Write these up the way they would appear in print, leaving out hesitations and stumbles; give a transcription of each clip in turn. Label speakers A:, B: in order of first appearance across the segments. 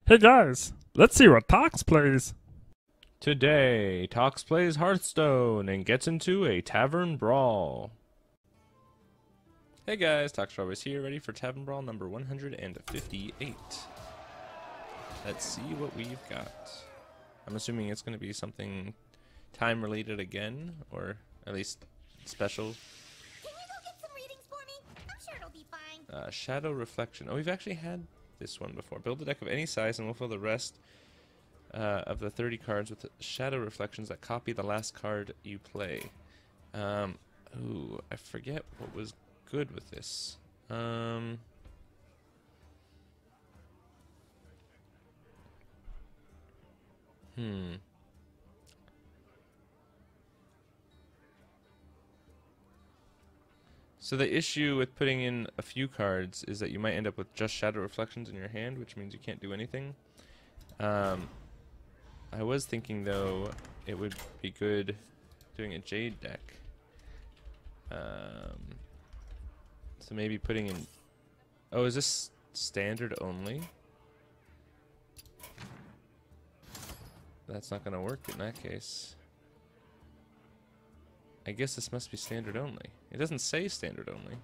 A: Hey guys, let's see what Tox plays.
B: Today, Tox plays Hearthstone and gets into a Tavern Brawl. Hey guys, Tox.Plays here, ready for Tavern Brawl number 158. Let's see what we've got. I'm assuming it's going to be something time-related again, or at least special.
C: Can you go get some readings for me? I'm sure it'll be fine.
B: Shadow Reflection. Oh, we've actually had this one before. Build a deck of any size and we'll fill the rest of the 30 cards with shadow reflections that copy the last card you play. Ooh, I forget what was good with this. So the issue with putting in a few cards is that you might end up with just shadow reflections in your hand, which means you can't do anything. I was thinking though it would be good doing a Jade deck. So maybe putting in... Oh, is this standard only? That's not gonna work in that case. I guess this must be standard only. It doesn't say standard only.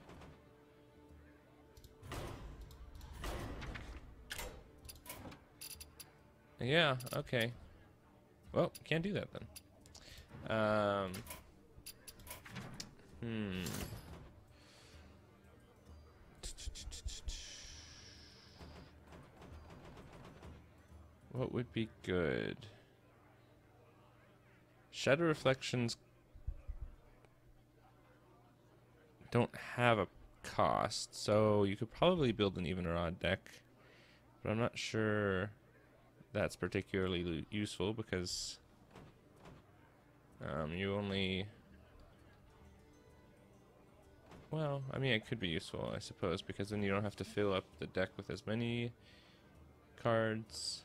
B: Yeah, okay. Well, can't do that then. What would be good? Shadow Reflections don't have a cost, so you could probably build an even or odd deck, but I'm not sure that's particularly useful because you only... Well, I mean, it could be useful, I suppose, because then you don't have to fill up the deck with as many cards,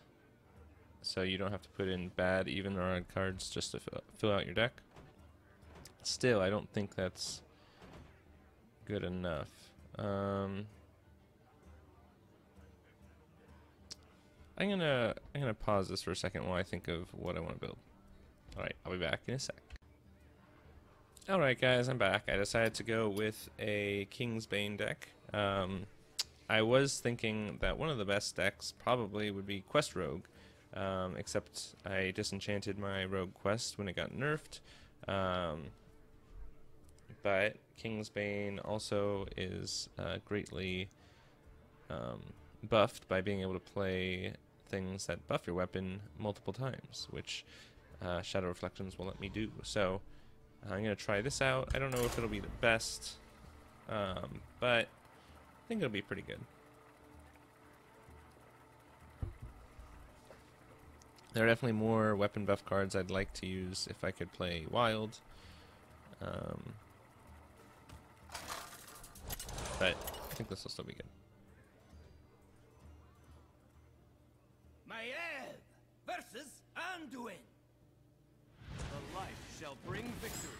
B: so you don't have to put in bad, even, or odd cards just to fill out your deck. Still, I don't think that's good enough. I'm gonna pause this for a second while I think of what I want to build. Alright, I'll be back in a sec. Alright guys, I'm back. I decided to go with a Kingsbane deck. I was thinking that one of the best decks probably would be Quest Rogue, except I disenchanted my Rogue Quest when it got nerfed. But Kingsbane also is greatly buffed by being able to play things that buff your weapon multiple times, which Shadow Reflections will let me do. So I'm going to try this out. I don't know if it'll be the best, but I think it'll be pretty good. There are definitely more weapon buff cards I'd like to use if I could play Wild. But I think this will still be good.
D: Mage versus Anduin. The light shall bring victory.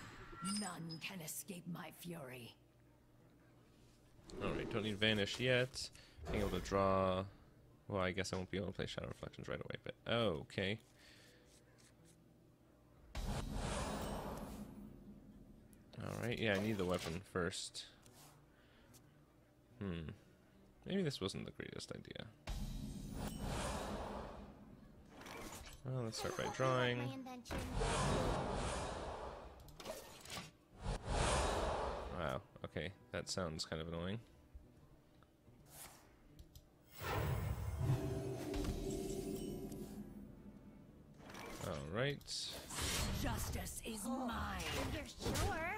E: None can escape my fury.
B: Alright, don't need Vanish yet. Being able to draw... Well, I guess I won't be able to play Shadow Reflections right away, but... Oh, okay. Alright, yeah, I need the weapon first. Maybe this wasn't the greatest idea. Well, let's start by drawing. Wow, okay, that sounds kind of annoying. Alright.
E: Justice is mine.
C: You're sure?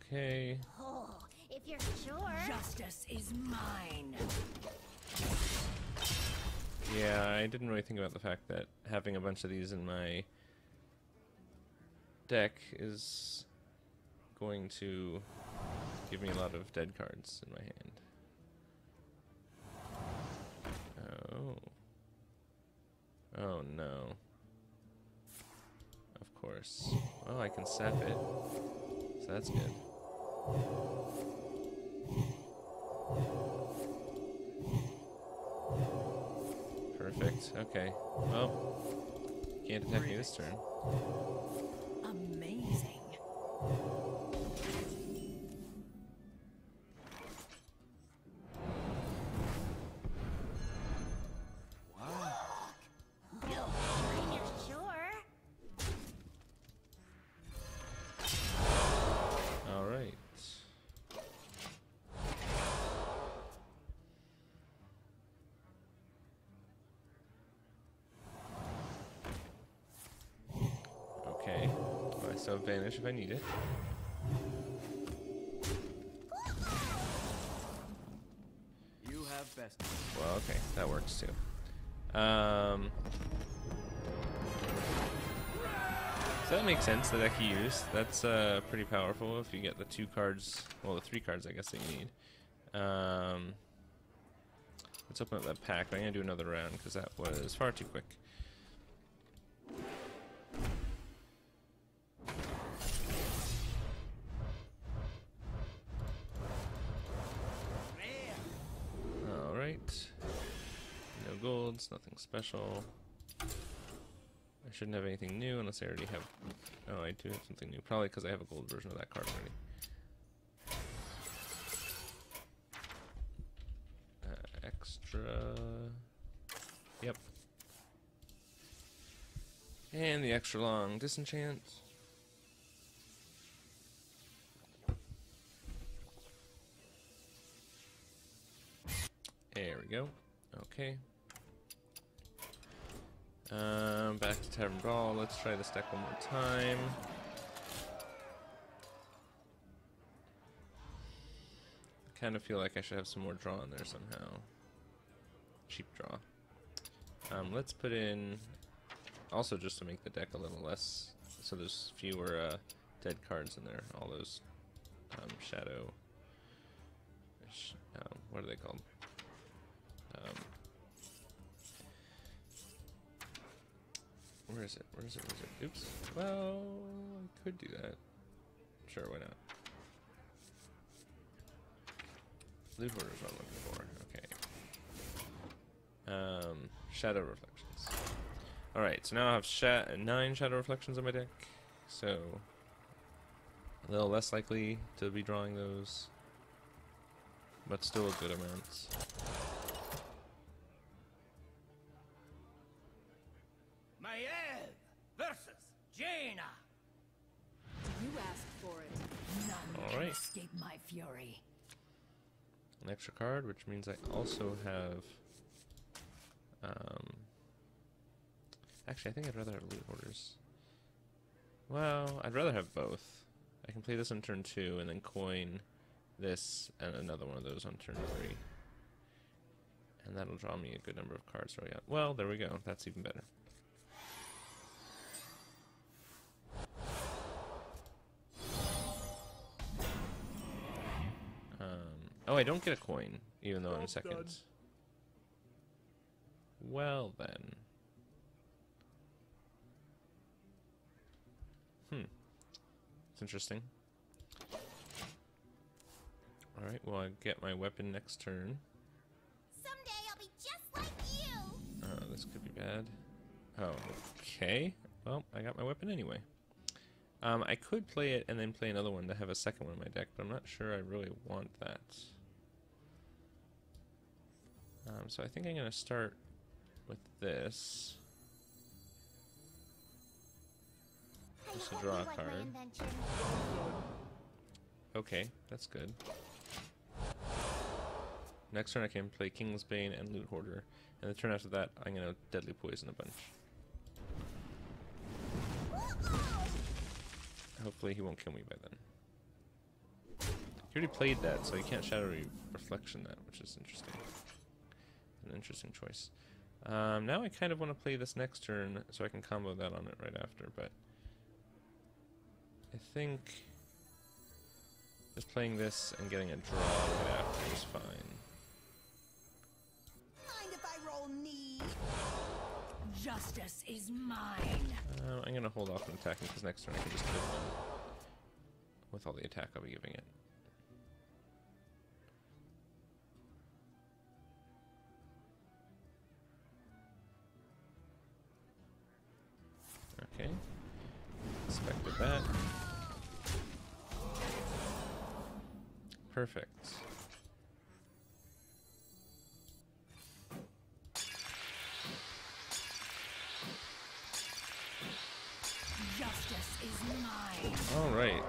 B: Okay.
C: Oh, if you're sure.
E: Justice is mine.
B: Yeah, I didn't really think about the fact that having a bunch of these in my deck is going to give me a lot of dead cards in my hand. Oh. Oh no. Of course. Oh, I can sap it. So that's good. Perfect. Okay. Well, can't attack me this turn.
E: Amazing.
C: Sure.
B: All right. Okay. Well, I still have vanish if I need it.
D: You have best.
B: Well, okay, that works too. So that makes sense, the deck he used. That's pretty powerful if you get the 2 cards, well, the 3 cards I guess that you need. Let's open up that pack, but I'm going to do another round because that was far too quick. Alright. No golds, nothing special. I shouldn't have anything new unless I already have... Oh, I do have something new. Probably because I have a gold version of that card already. Extra... Yep. And the extra long disenchant. There we go. Okay. Back to Tavern Brawl. Let's try this deck one more time. I kind of feel like I should have some more draw in there somehow. Cheap draw. Let's put in, also just to make the deck a little less, so there's fewer dead cards in there. All those shadow, what are they called? Where is it? Where is it? Where is it? Oops. Well, I could do that. Sure, why not? Loot order is what I'm looking for. Okay. Shadow reflections. Alright, so now I have 9 shadow reflections on my deck. So, a little less likely to be drawing those. But still a good amount.
D: Maiev versus Jaina.
E: You asked for it. None
B: All
E: can
B: right.
E: escape my fury.
B: An extra card, which means I also have... actually, I think I'd rather have loot orders. Well, I'd rather have both. I can play this on turn 2 and then coin this and another one of those on turn 3. And that'll draw me a good number of cards early on. Well, there we go. That's even better. Oh, I don't get a coin, even though I'm second. Well, then. It's interesting. Alright, well, I get my weapon next turn.
C: Someday I'll be just like you.
B: This could be bad. Oh, okay. Well, I got my weapon anyway. I could play it and then play another one to have a second one in my deck, but I'm not sure I really want that. So I think I'm going to start with this. Just to draw a card. Okay, that's good. Next turn I can play Kingsbane and Loot Hoarder, and the turn after that I'm going to Deadly Poison a bunch. Hopefully he won't kill me by then. He already played that, so he can't Shadow Reflection that, which is interesting. An interesting choice. Now I kind of want to play this next turn so I can combo that on it right after, but I think just playing this and getting a draw right after is fine.
C: Mind if I roll knee?
E: Justice is mine.
B: I'm gonna hold off on attacking because next turn I can just kill him with all the attack I'll be giving it. Okay. Expected that. Perfect.
E: Justice is mine.
B: Alright.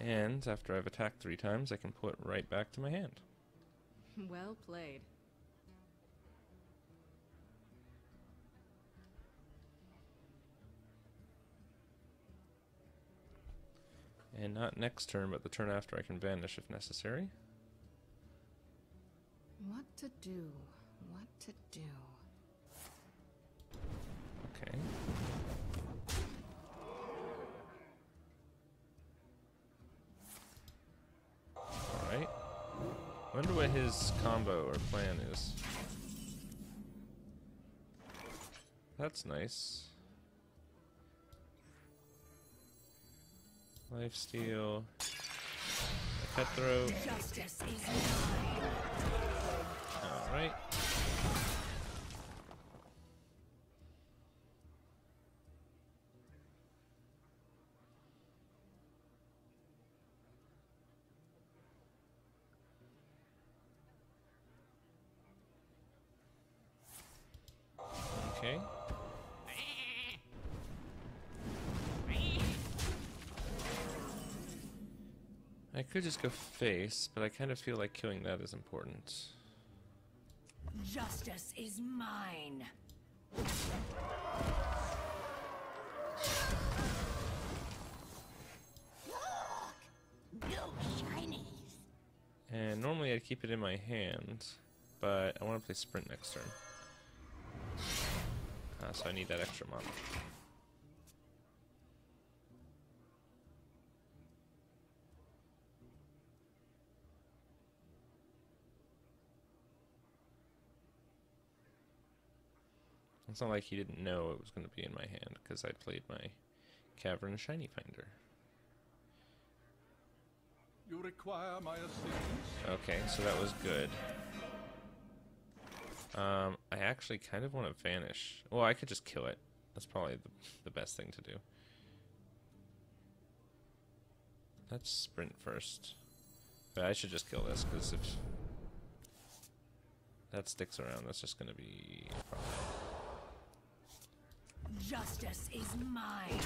B: And after I've attacked 3 times, I can pull it right back to my hand.
E: Well played.
B: And not next turn, but the turn after I can vanish if necessary.
E: What to do? What to do?
B: Okay. Alright. Wonder what his combo or plan is. That's nice. Lifesteal. A cutthroat.
E: Justice is mine.
B: Alright. Okay. I could just go face, but I kind of feel like killing that is important.
E: Justice is mine.
C: No shinies.
B: And normally I'd keep it in my hand, but I want to play sprint next turn. So I need that extra mana. It's not like he didn't know it was going to be in my hand, because I played my Cavern Shiny Finder.
F: You require my assistance?
B: Okay, so that was good. I actually kind of want to vanish. Well, I could just kill it. That's probably the best thing to do. Let's sprint first. But I should just kill this, because if that sticks around, that's just going to be a problem.
E: Justice is mine.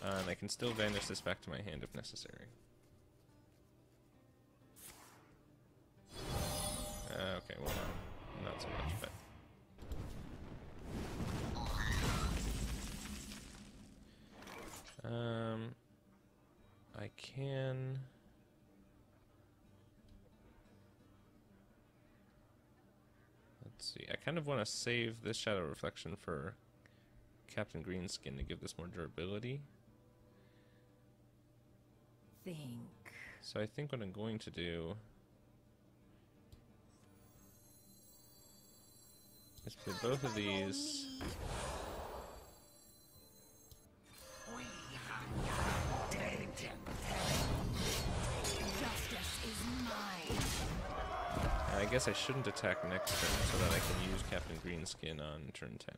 B: Alright. And I can still vanish this back to my hand if necessary. Okay, well, not so much, but... I can... Let's see, I kind of want to save this Shadow Reflection for Captain Greenskin to give this more durability.
E: Think.
B: So I think what I'm going to do is play both of these.
E: Justice is mine.
B: I guess I shouldn't attack next turn so that I can use Captain Greenskin on turn 10.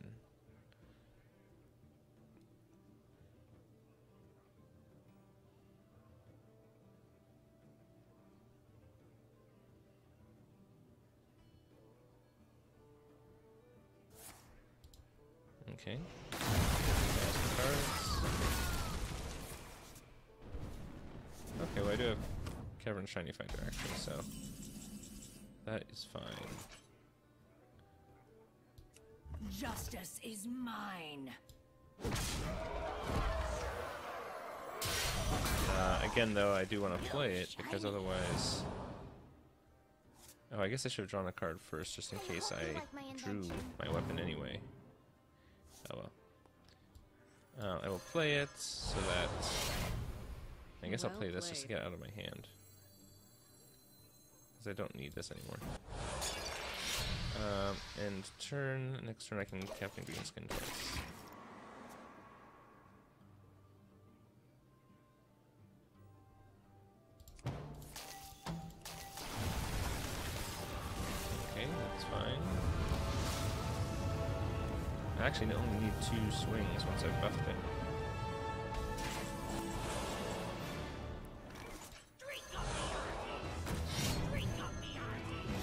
B: Okay. Cards. Okay, well I do have Cavern Shiny Finder actually, so that is fine.
E: Justice is mine.
B: Again though, I do want to play it because otherwise... Oh, I guess I should have drawn a card first just in case I drew my weapon anyway. Oh well. I will play it so that... I guess I'll play this just to get it out of my hand. because I don't need this anymore. And next turn I can Captain Greenskin twice. Okay, that's fine. I actually only need 2 swings once I've buffed it.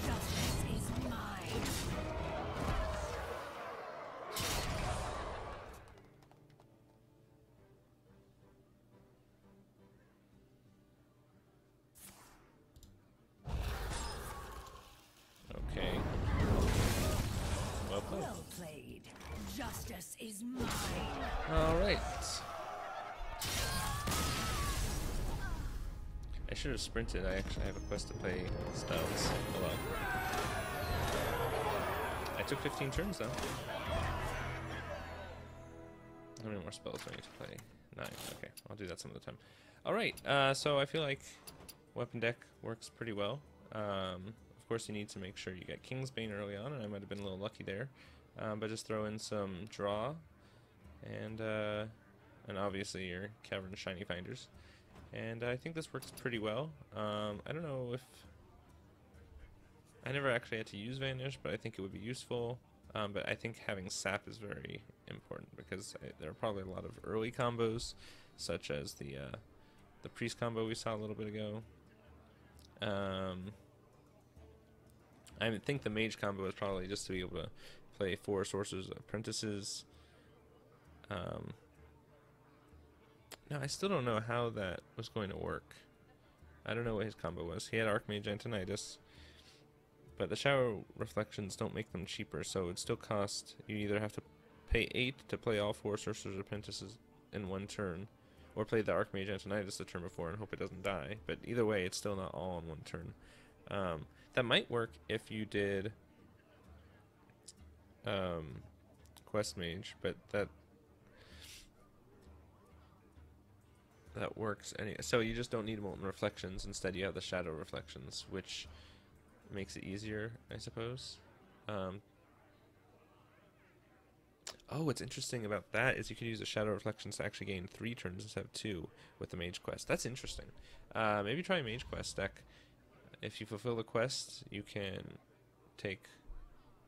E: Justice is mine.
B: Okay. Well played.
E: Well played. Justice is mine.
B: Alright. I should have sprinted. I actually have a quest to play spells. Oh well. I took 15 turns though. How many more spells do I need to play? 9. Okay, I'll do that some of the time. Alright, so I feel like weapon deck works pretty well. Of course you need to make sure you get Kingsbane early on, and I might have been a little lucky there. But just throw in some draw, and obviously your Cavern Shiny Finders. And I think this works pretty well. I don't know if... I never actually had to use Vanish, but I think it would be useful. But I think having Sap is very important, because there are probably a lot of early combos, such as the Priest combo we saw a little bit ago. I think the Mage combo is probably just to be able to play 4 Sorcerer's Apprentices. Now, I still don't know how that was going to work. I don't know what his combo was. He had Archmage Antonidas, but the Shower Reflections don't make them cheaper, so it would still cost... You either have to pay 8 to play all 4 Sorcerer's Apprentices in 1 turn, or play the Archmage Antonidas the turn before and hope it doesn't die. But either way, it's still not all in 1 turn. That might work if you did Quest Mage, but that works anyway. So you just don't need Molten Reflections. Instead, you have the Shadow Reflections, which makes it easier, I suppose. Oh, what's interesting about that is you can use the Shadow Reflections to actually gain 3 turns instead of 2 with the Mage Quest. That's interesting. Maybe try a Mage Quest deck. If you fulfill the quest, you can take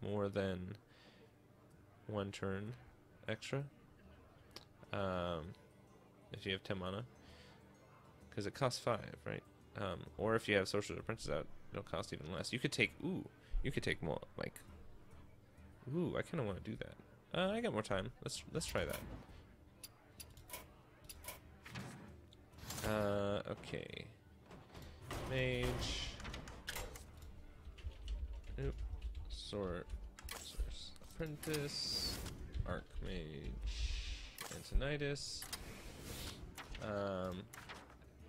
B: more than 1 turn extra. If you have 10 mana. Because it costs 5, right? Or if you have Sorcerer's Apprentice out, it'll cost even less. You could take, you could take more, like, I kind of want to do that. I got more time. Let's try that. Okay. Mage. Oop. Sorcerer's Apprentice. Archmage. Antonidas.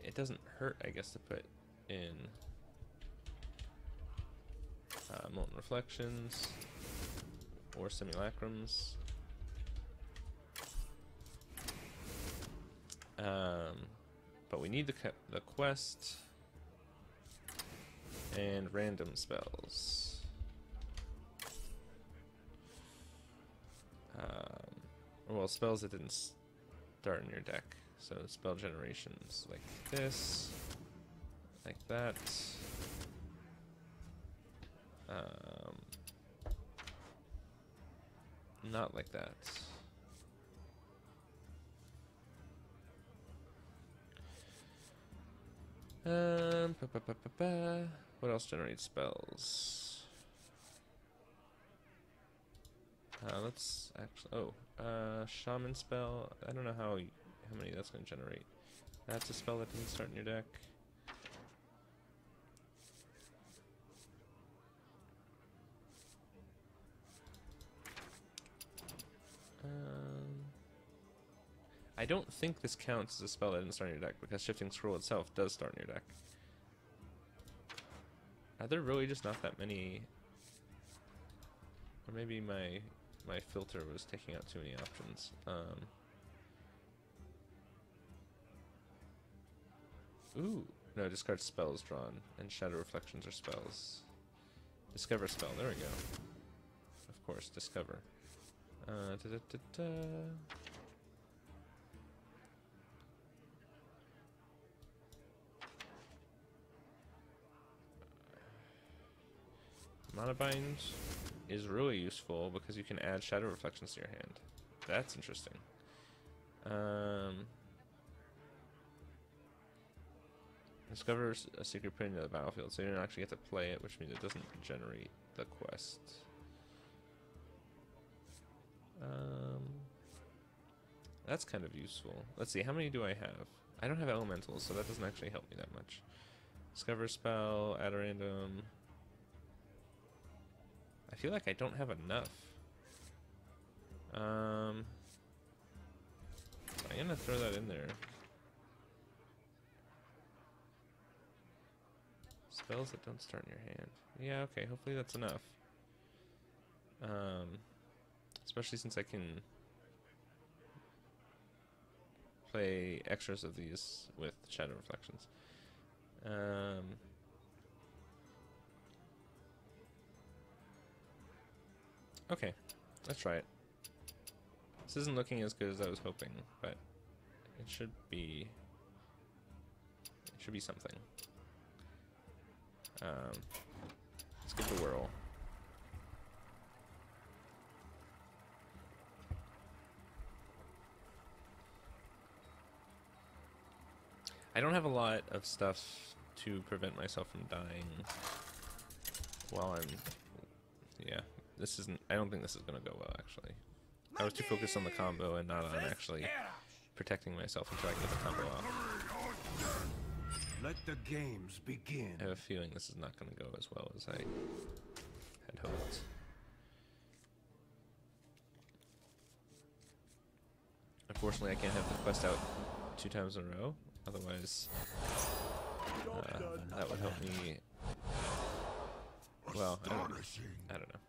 B: It doesn't hurt, I guess, to put in Molten Reflections or Simulacrums. But we need the quest and random spells. Well, spells that didn't start in your deck. So spell generations like this, like that. Not like that. What else generates spells? Let's actually. Shaman spell. I don't know how many that's going to generate. That's a spell that didn't start in your deck. I don't think this counts as a spell that didn't start in your deck, because Shifting Scroll itself does start in your deck. Are there really just not that many? Or maybe my filter was taking out too many options. Ooh, No, discard spells drawn, and shadow reflections are spells. Discover spell. There we go. Of course, discover. Mana Bind is really useful because you can add shadow reflections to your hand. That's interesting. Discovers a secret put into the battlefield, so you don't actually get to play it, which means it doesn't generate the quest. That's kind of useful. Let's see, how many do I have? I don't have elementals, so that doesn't actually help me that much. Discover spell, add a random. I feel like I don't have enough. I'm gonna throw that in there. Spells that don't start in your hand. Yeah, okay, hopefully that's enough. Especially since I can play extras of these with shadow reflections. Okay, let's try it. This isn't looking as good as I was hoping, but it should be something. Let's give it a whirl. I don't have a lot of stuff to prevent myself from dying while I'm... Yeah, this isn't... I don't think this is going to go well, actually. I was too focused on the combo and not on actually protecting myself until I get the combo off.
G: Let the games begin.
B: I have a feeling this is not going to go as well as I had hoped. Unfortunately, I can't have the quest out 2 times in a row. Otherwise, that would help me. Well, I don't know.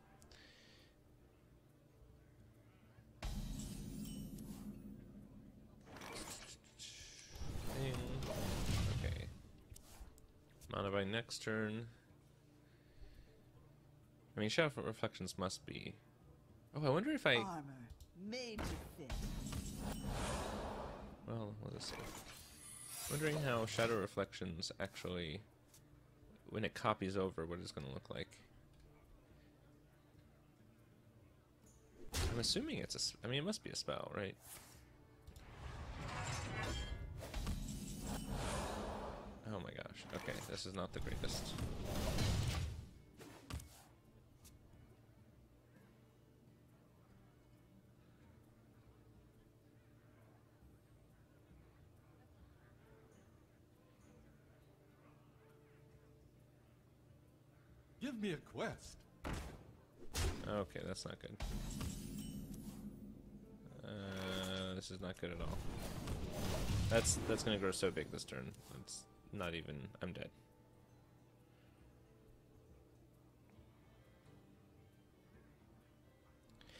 B: Okay. Mana by next turn. I mean, Shadow Reflections must be. Oh, I wonder if I.
H: Armor made to fit.
B: Well, let us see. Wondering how Shadow Reflections actually, when it copies over, what it's going to look like. I'm assuming it's a. I mean, it must be a spell, right? Oh my gosh. Okay, this is not the greatest.
F: Give me a quest.
B: Okay, that's not good. This is not good at all. That's gonna grow so big this turn. It's not even. I'm dead.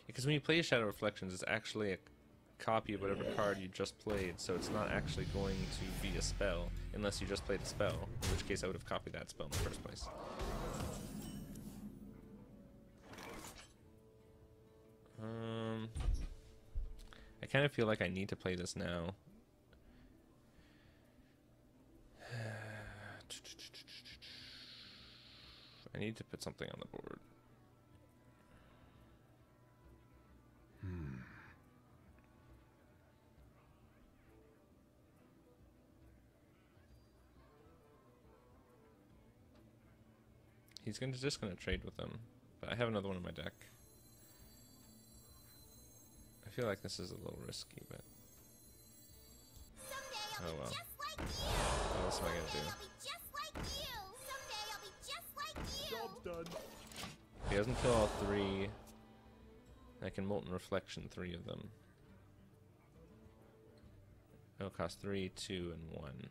B: Because when you play Shadow Reflections, it's actually a copy of whatever card you just played, so it's not actually going to be a spell unless you just played a spell, in which case I would have copied that spell in the first place. I kind of feel like I need to play this now. I need to put something on the board. He's just gonna trade with them, but I have another one in my deck. I feel like this is a little risky, but oh well. What else am I gonna do?
F: Job's done.
B: If he doesn't kill all 3, I can Molten Reflection 3 of them. It'll cost 3, 2, and 1.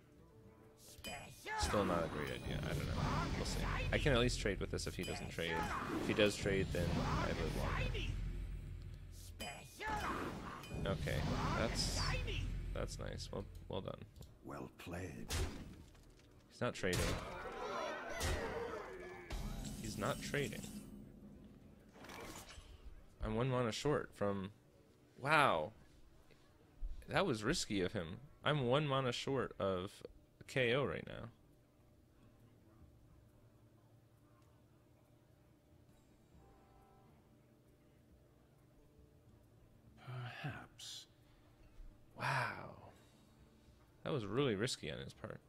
B: Still not a great idea. I don't know. We'll see. I can at least trade with this if he doesn't trade. If he does trade, then I live longer. Okay, that's nice. Well done.
G: Well played.
B: He's not trading. He's not trading. I'm 1 mana short from... Wow. That was risky of him. I'm 1 mana short of a KO right now.
G: Perhaps.
B: Wow. That was really risky on his part.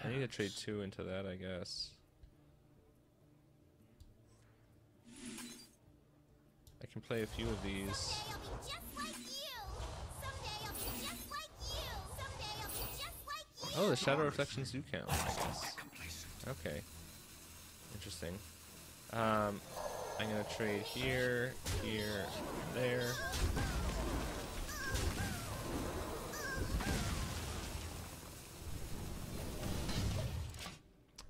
B: I need to trade 2 into that, I guess. I can play a few of these. Oh, the Shadow Reflections do count, I guess. Okay. Interesting. I'm gonna trade here, here, there.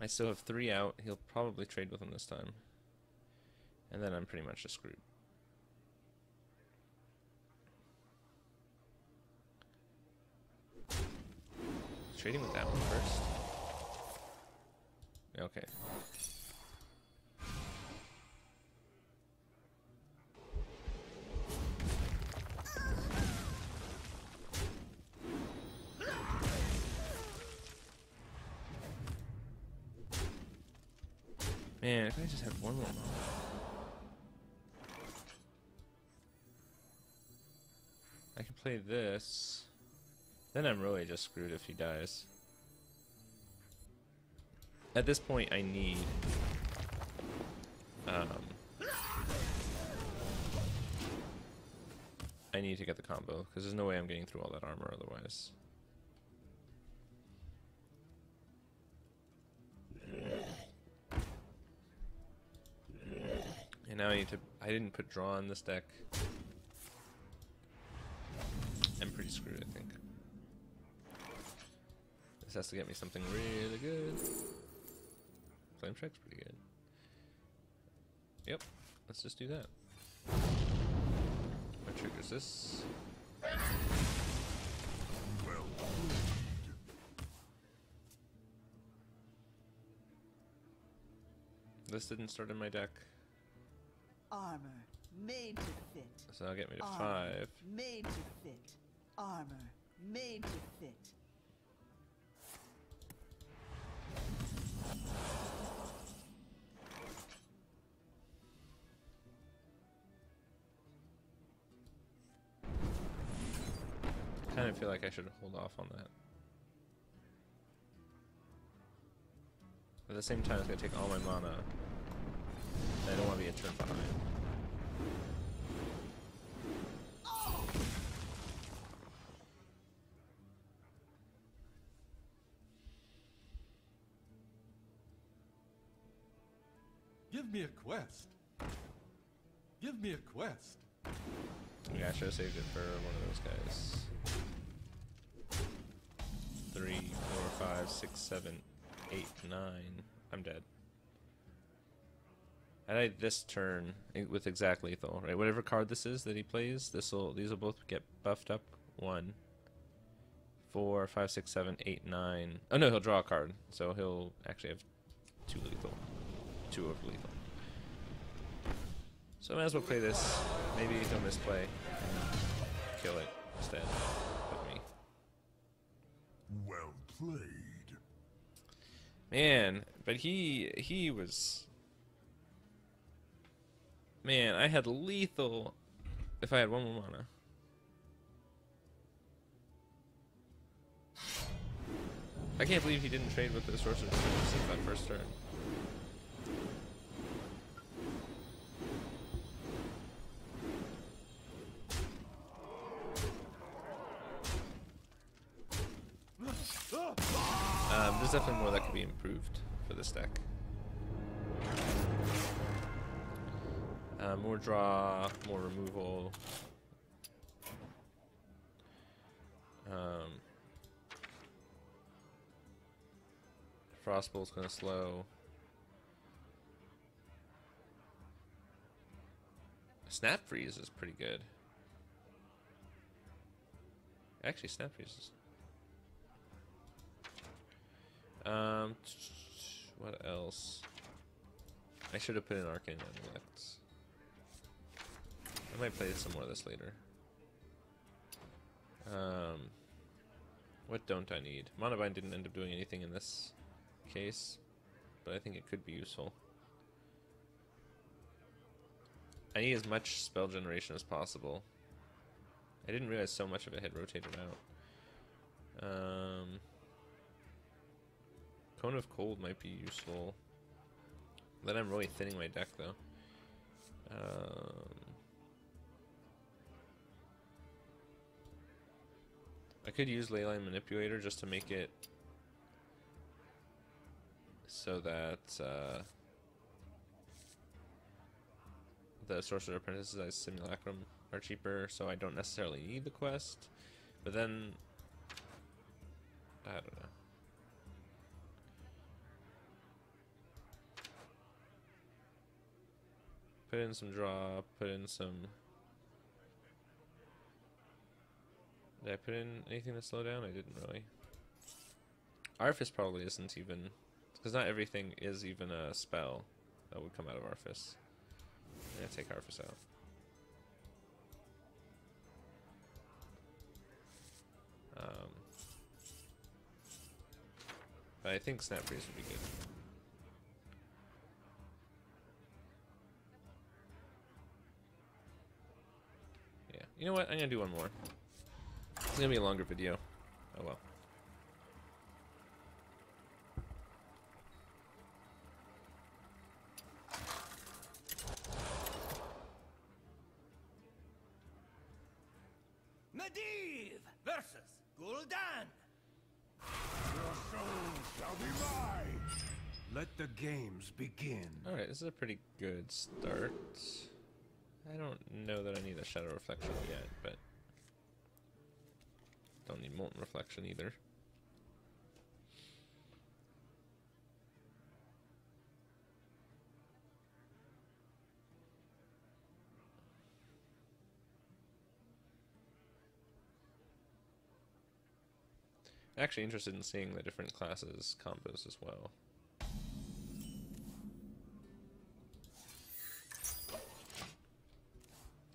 B: I still have 3 out. He'll probably trade with him this time. And then I'm pretty much just screwed. Trading with that one first. Okay. Man, if I just had one more moment. I can play this. Then I'm really just screwed if he dies. At this point, I need... I need to get the combo, because there's no way I'm getting through all that armor otherwise. And now I need to... I didn't put draw on this deck. I'm pretty screwed, I think. This has to get me something really good. Flame Check's pretty good. Yep, let's just do that. What triggers this? This didn't start in my deck.
H: Armor made to fit.
B: So that'll get me to
H: Armor
B: 5.
H: made to fit. Armor made to fit.
B: I kind of feel like I should hold off on that. At the same time, it's going to take all my mana. I don't want to be a turn behind.
F: Give me a quest. Give me a quest.
B: Yeah, I should have saved it for one of those guys. 3, 4, 5, 6, 7, 8, 9. I'm dead. I died this turn with exact lethal, right? Whatever card this is that he plays, these will both get buffed up. 1, 4, 5, 6, 7, 8, 9. Oh no, he'll draw a card, so he'll actually have 2 lethal. 2 of lethal. So I might as well play this. Maybe he'll misplay and kill it instead of me.
G: Well played.
B: Man, but he was... Man, I had lethal if I had 1 more mana. I can't believe he didn't trade with the Sorcerer's Stone since that first turn. There's definitely more that could be improved for this deck. More draw, more removal. Frostbolt's gonna slow. Snap Freeze is pretty good. Actually, Snap Freeze is... what else? I should have put in Arcane Amulet. I might play some more of this later. What don't I need? Monobind didn't end up doing anything in this case, but I think it could be useful. I need as much spell generation as possible. I didn't realize so much of it had rotated out. Cone of Cold might be useful. Then I'm really thinning my deck, though. I could use Leyline Manipulator just to make it so that the Sorcerer Apprentices as Simulacrum are cheaper, so I don't necessarily need the quest. But then, I don't know. Put in some draw, put in some... Did I put in anything to slow down? I didn't really. Arfis probably isn't even... Because not everything is even a spell that would come out of Arfis. I'm gonna take Arfis out. But I think Snap Freeze would be good. Yeah. You know what? I'm gonna do one more. It's gonna be a longer video. Oh well.
D: Medivh versus Gul'dan.
G: Your soul shall be mine. Let the games begin.
B: Alright, this is a pretty good start. I don't know that I need a Shadow Reflection yet, but don't need Molten Reflection either. Actually interested in seeing the different classes combos as well.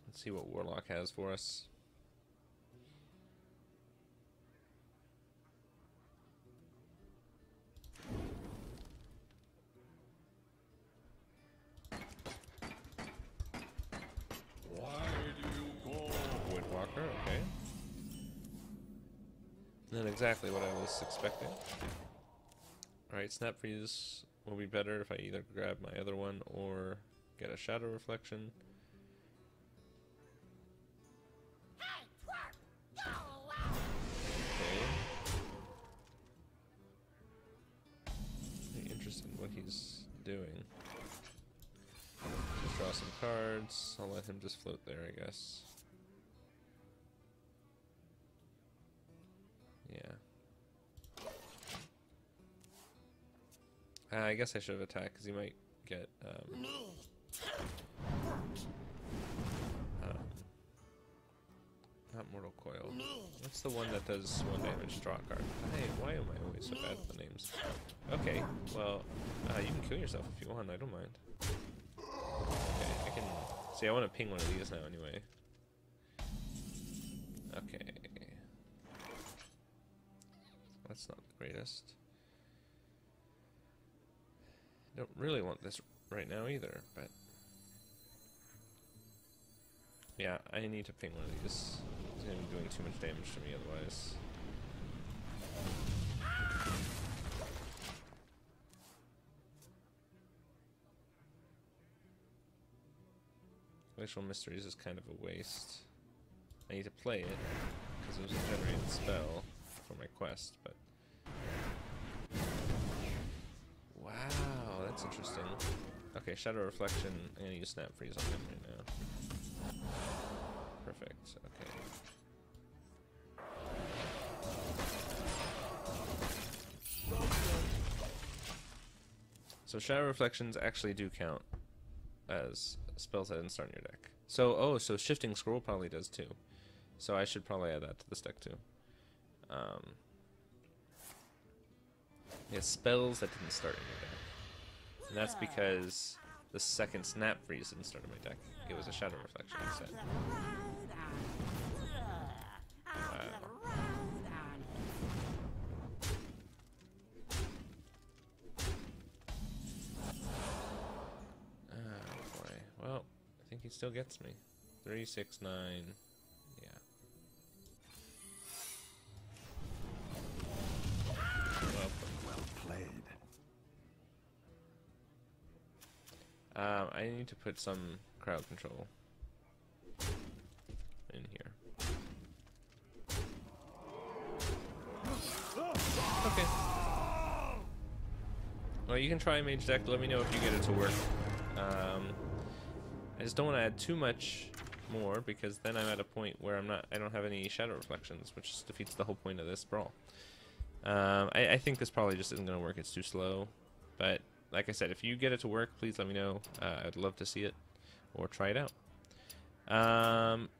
B: Let's see what Warlock has for us.
G: Why do you call?
B: Woodwalker, okay. Not exactly what I was expecting. Alright, Snap Freeze will be better if I either grab my other one or get a Shadow Reflection.
C: Hey, twerp! Go away!
B: Okay. Very interested in what he's doing. Just draw some cards. I'll let him just float there, I guess. Yeah. I guess I should have attacked because he might get not Mortal Coil. What's the one that does 1 damage? Draw a card. Hey, why am I always so bad with the names? Okay, well, you can kill yourself if you want. I don't mind. Okay, I can see. I want to ping one of these now, anyway. Okay. That's not the greatest. Don't really want this right now either, but yeah, I need to ping one of these. It's gonna be doing too much damage to me otherwise. Glacial Mysteries is kind of a waste. I need to play it because it was a generated spell for my quest, but wow, that's interesting. Okay, Shadow Reflection. I'm gonna use Snap Freeze on him right now. Perfect. Okay. So Shadow Reflections actually do count as spells that didn't start in your deck. So, so Shifting Scroll probably does too. So I should probably add that to this deck too. Yeah, spells that didn't start in your deck. And that's because the second Snap Freeze didn't start in my deck. It was a Shadow Reflection instead. Oh boy. Well, I think he still gets me. 3, 6, 9. Yeah.
G: Well played.
B: I need to put some crowd control in here. Okay. Well, you can try a Mage deck. Let me know if you get it to work. I just don't want to add too much more because then I'm at a point where I don't have any Shadow Reflections, which defeats the whole point of this brawl. I think this probably just isn't going to work. It's too slow. But like I said, if you get it to work, please let me know. I'd love to see it or try it out.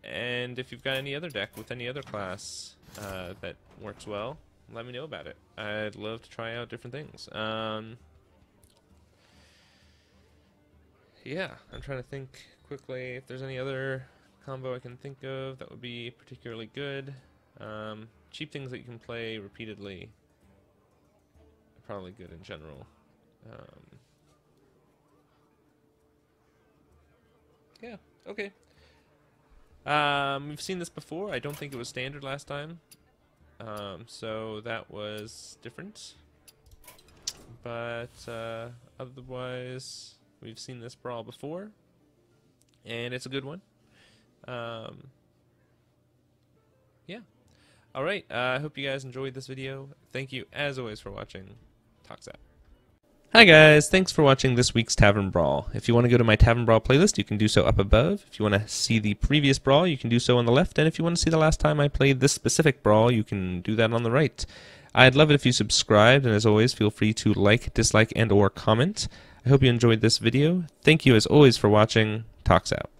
B: And if you've got any other deck with any other class that works well, let me know about it. I'd love to try out different things. Yeah, I'm trying to think quickly if there's any other combo I can think of that would be particularly good. Cheap things that you can play repeatedly are probably good in general. Yeah, okay. We've seen this before. I don't think it was standard last time. So that was different. But otherwise, we've seen this brawl before. And it's a good one. Yeah. Alright, I hope you guys enjoyed this video. Thank you, as always, for watching. Tox out. Hi guys, thanks for watching this week's Tavern Brawl. If you want to go to my Tavern Brawl playlist, you can do so up above. If you want to see the previous brawl, you can do so on the left. And if you want to see the last time I played this specific brawl, you can do that on the right. I'd love it if you subscribed, and as always, feel free to like, dislike, and or comment. I hope you enjoyed this video. Thank you as always for watching. Tox out.